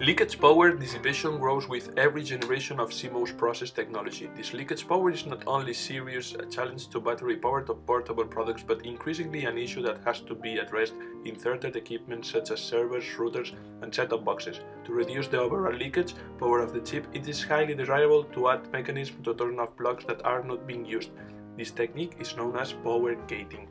Leakage power dissipation grows with every generation of CMOS process technology. This leakage power is not only a serious challenge to battery-powered or portable products, but increasingly an issue that has to be addressed in third-party equipment such as servers, routers, and set-top boxes. To reduce the overall leakage power of the chip, it is highly desirable to add mechanisms to turn off blocks that are not being used. This technique is known as power gating.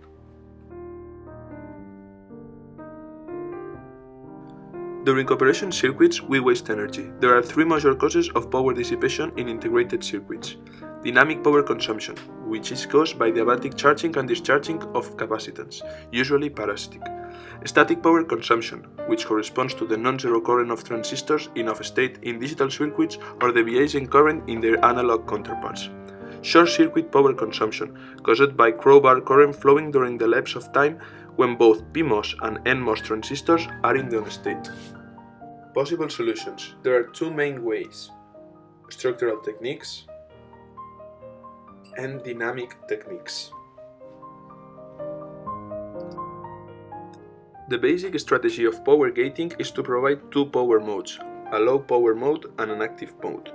During operation circuits, we waste energy. There are three major causes of power dissipation in integrated circuits. Dynamic power consumption, which is caused by the adiabatic charging and discharging of capacitance, usually parasitic. Static power consumption, which corresponds to the non-zero current of transistors in off-state in digital circuits or deviation current in their analog counterparts. Short-circuit power consumption, caused by crowbar current flowing during the lapse of time when both PMOS and NMOS transistors are in the on-state. Possible solutions. There are two main ways: structural techniques and dynamic techniques. The basic strategy of power gating is to provide two power modes, a low power mode and an active mode.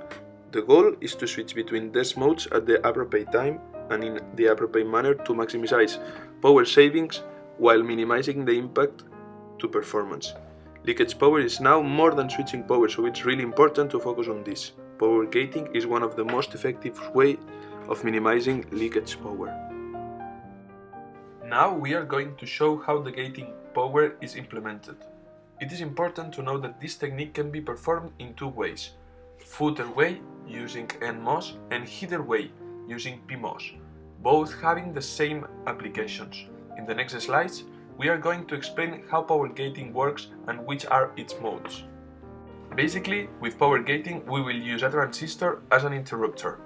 The goal is to switch between these modes at the appropriate time and in the appropriate manner to maximize power savings while minimizing the impact to performance. Leakage power is now more than switching power, so it's really important to focus on this. Power gating is one of the most effective ways of minimizing leakage power. Now we are going to show how the gating power is implemented. It is important to know that this technique can be performed in two ways: footer way using NMOS and header way using PMOS, both having the same applications. In the next slides, we are going to explain how power gating works and which are its modes. Basically, with power gating, we will use a transistor as an interrupter.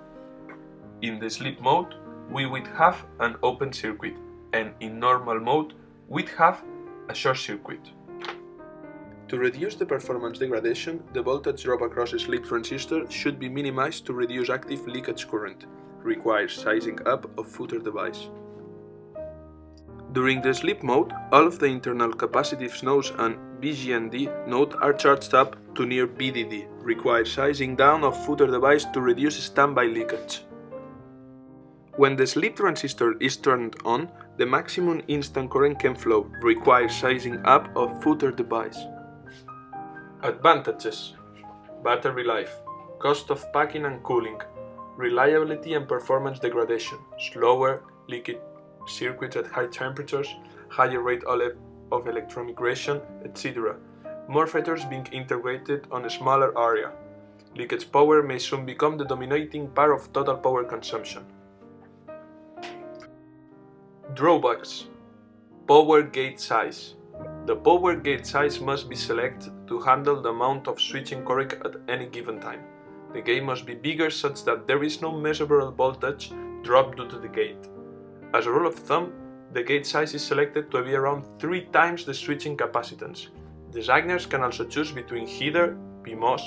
In the sleep mode, we would have an open circuit, and in normal mode, we'd have a short circuit. To reduce the performance degradation, the voltage drop across a sleep transistor should be minimized to reduce active leakage current. Requires sizing up of footer device. During the sleep mode, all of the internal capacitive nodes and BGND node are charged up to near VDD. Requires sizing down of footer device to reduce standby leakage. When the sleep transistor is turned on, the maximum instant current can flow. Requires sizing up of footer device. Advantages: battery life, cost of packing and cooling, reliability and performance degradation, slower leakage circuits at high temperatures, higher rate of electron migration, etc. More features being integrated on a smaller area. Leakage power may soon become the dominating part of total power consumption. Drawbacks: power gate size. The power gate size must be selected to handle the amount of switching current at any given time. The gate must be bigger such that there is no measurable voltage drop due to the gate. As a rule of thumb, the gate size is selected to be around 3 times the switching capacitance. Designers can also choose between header, PMOS,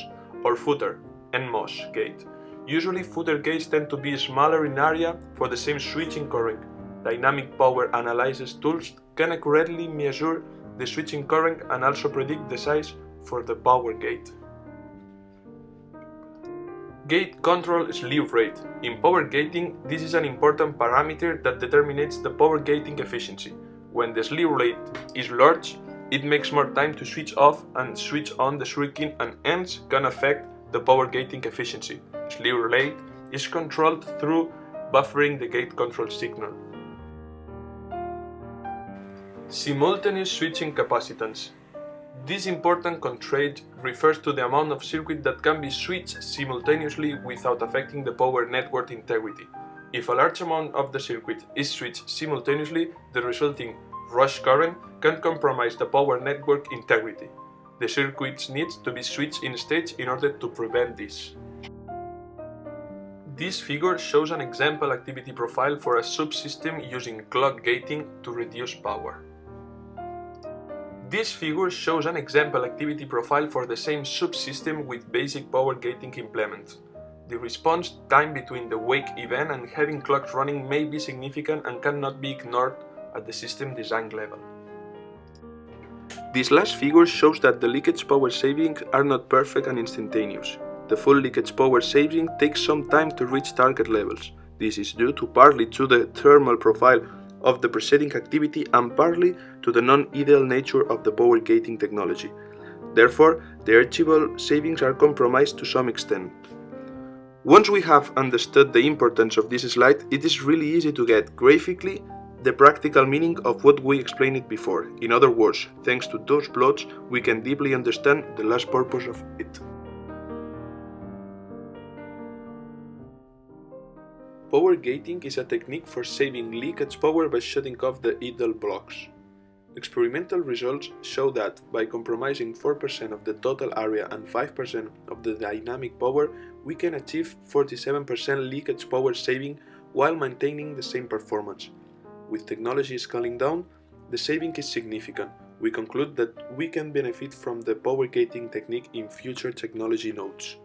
or footer, NMOS gate. Usually footer gates tend to be smaller in area for the same switching current. Dynamic power analysis tools can accurately measure the switching current and also predict the size for the power gate. Gate control slew rate. In power gating, this is an important parameter that determines the power gating efficiency. When the slew rate is large, it makes more time to switch off and switch on the circuit, and hence can affect the power gating efficiency. Slew rate is controlled through buffering the gate control signal. Simultaneous switching capacitance. This important constraint refers to the amount of circuit that can be switched simultaneously without affecting the power network integrity. If a large amount of the circuit is switched simultaneously, the resulting rush current can compromise the power network integrity. The circuits need to be switched in stage in order to prevent this. This figure shows an example activity profile for a subsystem using clock gating to reduce power. This figure shows an example activity profile for the same subsystem with basic power gating implemented. The response time between the wake event and having clocks running may be significant and cannot be ignored at the system design level. This last figure shows that the leakage power savings are not perfect and instantaneous. The full leakage power saving takes some time to reach target levels. This is due to partly to the thermal profile of the preceding activity and partly to the non-ideal nature of the power gating technology. Therefore, the achievable savings are compromised to some extent. Once we have understood the importance of this slide, it is really easy to get graphically the practical meaning of what we explained before. In other words, thanks to those plots, we can deeply understand the last purpose of it. Power gating is a technique for saving leakage power by shutting off the idle blocks. Experimental results show that by compromising 4% of the total area and 5% of the dynamic power, we can achieve 47% leakage power saving while maintaining the same performance. With technology scaling down, the saving is significant. We conclude that we can benefit from the power gating technique in future technology nodes.